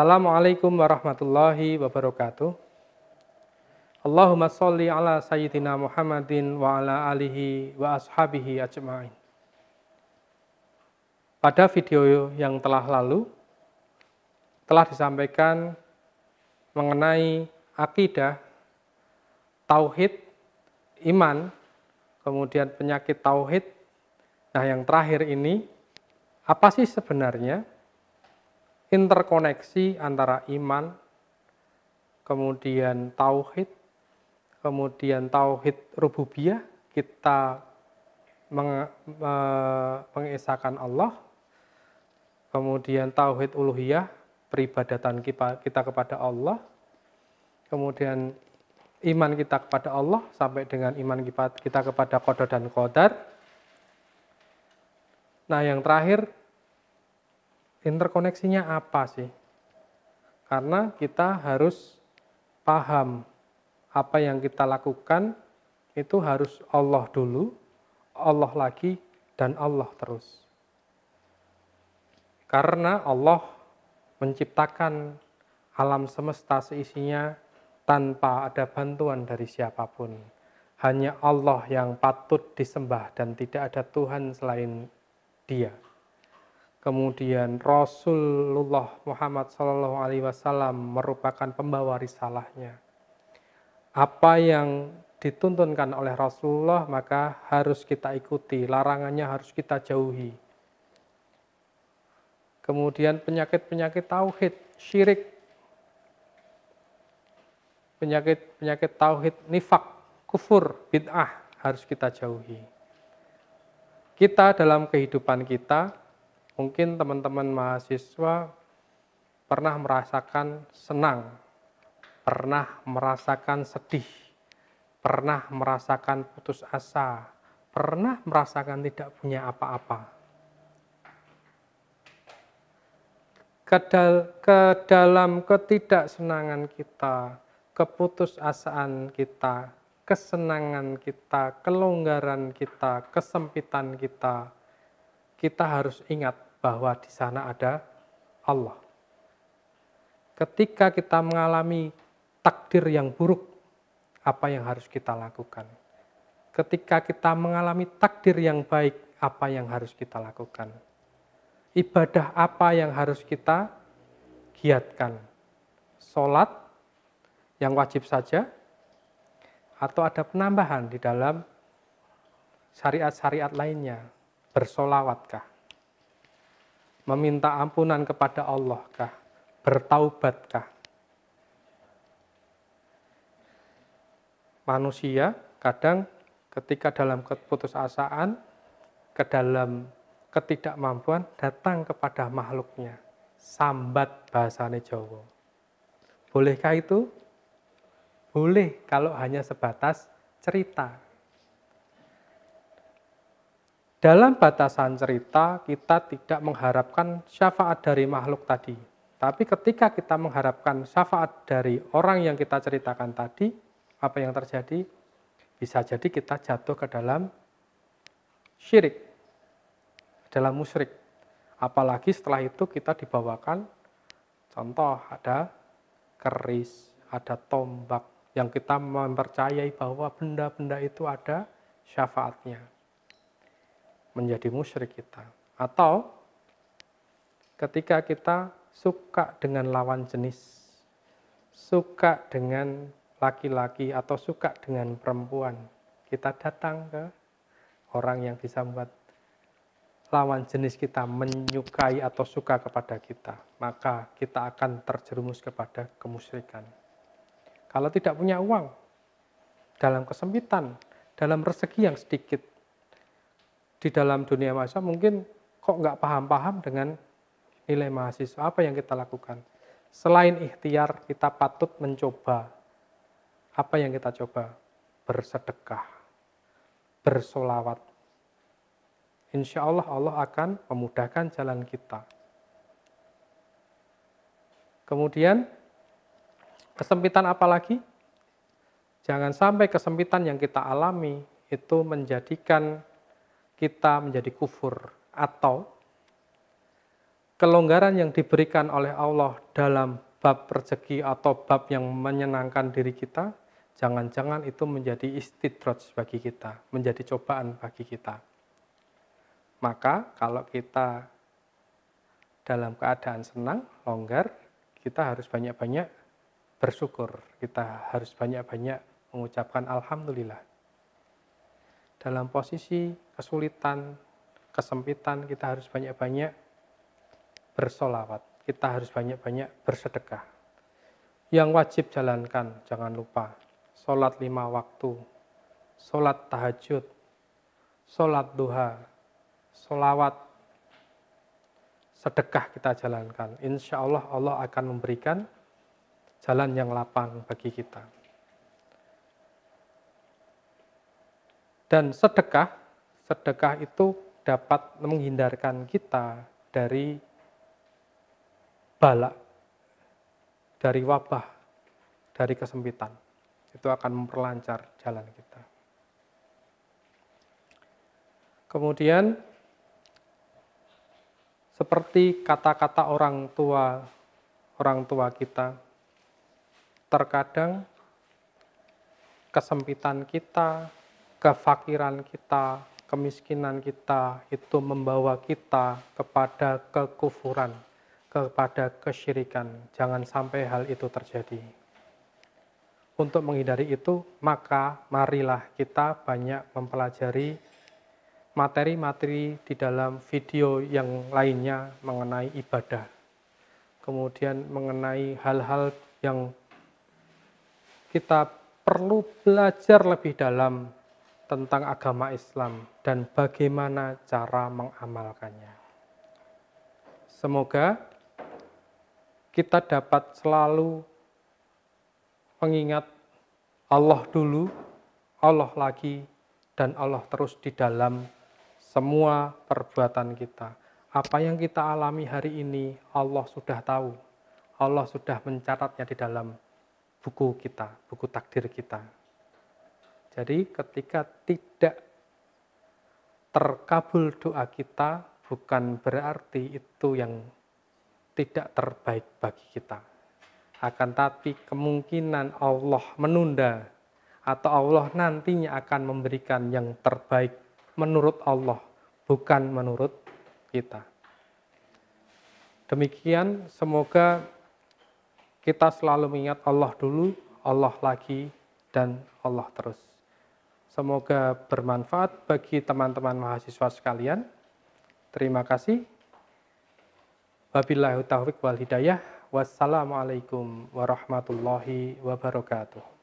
Assalamualaikum warahmatullahi wabarakatuh. Allahumma sholli ala sayyidina Muhammadin wa ala alihi wa ashabihi ajma'in. Pada video yang telah lalu, telah disampaikan mengenai akidah, tauhid, iman, kemudian penyakit tauhid. Nah, yang terakhir ini, apa sih sebenarnya interkoneksi antara iman, kemudian tauhid rububiyah, kita mengesahkan Allah, kemudian tauhid uluhiyah, peribadatan kita kepada Allah, kemudian iman kita kepada Allah, sampai dengan iman kita kepada qada dan qadar. Nah, yang terakhir, interkoneksinya apa sih? Karena kita harus paham apa yang kita lakukan itu harus Allah dulu, Allah lagi, dan Allah terus. Karena Allah menciptakan alam semesta seisinya tanpa ada bantuan dari siapapun. Hanya Allah yang patut disembah dan tidak ada Tuhan selain Dia. Kemudian Rasulullah Muhammad SAW merupakan pembawa risalahnya. Apa yang dituntunkan oleh Rasulullah maka harus kita ikuti, larangannya harus kita jauhi. Kemudian penyakit-penyakit tauhid, syirik, penyakit tauhid, nifak, kufur, bid'ah harus kita jauhi. Kita dalam kehidupan kita, mungkin teman-teman mahasiswa pernah merasakan senang, pernah merasakan sedih, pernah merasakan putus asa, pernah merasakan tidak punya apa-apa. Ke dalam ketidaksenangan kita, keputusasaan kita, kesenangan kita, kelonggaran kita, kesempitan kita, kita harus ingat bahwa di sana ada Allah. Ketika kita mengalami takdir yang buruk, apa yang harus kita lakukan? Ketika kita mengalami takdir yang baik, apa yang harus kita lakukan? Ibadah apa yang harus kita giatkan? Sholat yang wajib saja? Atau ada penambahan di dalam syariat-syariat lainnya? Bersolawatkah? Meminta ampunan kepada Allah kah? Bertaubatkah? Manusia kadang ketika dalam keputusasaan, ke dalam ketidakmampuan, datang kepada makhluknya. Sambat bahasane Jawa. Bolehkah itu? Boleh kalau hanya sebatas cerita. Dalam batasan cerita, kita tidak mengharapkan syafaat dari makhluk tadi. Tapi ketika kita mengharapkan syafaat dari orang yang kita ceritakan tadi, apa yang terjadi? Bisa jadi kita jatuh ke dalam syirik, dalam musyrik. Apalagi setelah itu kita dibawakan, contoh ada keris, ada tombak, yang kita mempercayai bahwa benda-benda itu ada syafaatnya. Menjadi musyrik kita. Atau ketika kita suka dengan lawan jenis, suka dengan laki-laki atau suka dengan perempuan, kita datang ke orang yang bisa membuat lawan jenis kita menyukai atau suka kepada kita, maka kita akan terjerumus kepada kemusyrikan. Kalau tidak punya uang, dalam kesempitan, dalam rezeki yang sedikit, di dalam dunia mahasiswa mungkin kok nggak paham-paham dengan nilai mahasiswa, apa yang kita lakukan? Selain ikhtiar, kita patut mencoba. Apa yang kita coba? Bersedekah, bersolawat. Insya Allah, Allah akan memudahkan jalan kita. Kemudian, kesempitan apa lagi? Jangan sampai kesempitan yang kita alami itu menjadikan kita menjadi kufur atau kelonggaran yang diberikan oleh Allah dalam bab rezeki atau bab yang menyenangkan diri kita, jangan-jangan itu menjadi istidraj bagi kita, menjadi cobaan bagi kita. Maka kalau kita dalam keadaan senang, longgar, kita harus banyak-banyak bersyukur. Kita harus banyak-banyak mengucapkan alhamdulillah. Dalam posisi kesulitan, kesempitan, kita harus banyak-banyak bersolawat. Kita harus banyak-banyak bersedekah. Yang wajib jalankan, jangan lupa. Sholat 5 waktu, sholat tahajud, sholat duha, sholawat, sedekah kita jalankan. Insya Allah, Allah akan memberikan jalan yang lapang bagi kita. Dan sedekah itu dapat menghindarkan kita dari bala, dari wabah, dari kesempitan. Itu akan memperlancar jalan kita. Kemudian, seperti kata-kata orang tua kita, terkadang kesempitan kita, kefakiran kita, kemiskinan kita itu membawa kita kepada kekufuran, kepada kesyirikan. Jangan sampai hal itu terjadi. Untuk menghindari itu, maka marilah kita banyak mempelajari materi-materi di dalam video yang lainnya mengenai ibadah. Kemudian mengenai hal-hal yang kita perlu belajar lebih dalam tentang agama Islam dan bagaimana cara mengamalkannya. Semoga kita dapat selalu mengingat Allah dulu, Allah lagi, dan Allah terus di dalam semua perbuatan kita. Apa yang kita alami hari ini, Allah sudah tahu. Allah sudah mencatatnya di dalam buku kita, buku takdir kita. Jadi ketika tidak terkabul doa kita, bukan berarti itu yang tidak terbaik bagi kita. Akan tapi kemungkinan Allah menunda atau Allah nantinya akan memberikan yang terbaik menurut Allah, bukan menurut kita. Demikian, semoga kita selalu mengingat Allah dulu, Allah lagi, dan Allah terus. Semoga bermanfaat bagi teman-teman mahasiswa sekalian. Terima kasih. Wabillahi taufiq wal hidayah. Wassalamualaikum warahmatullahi wabarakatuh.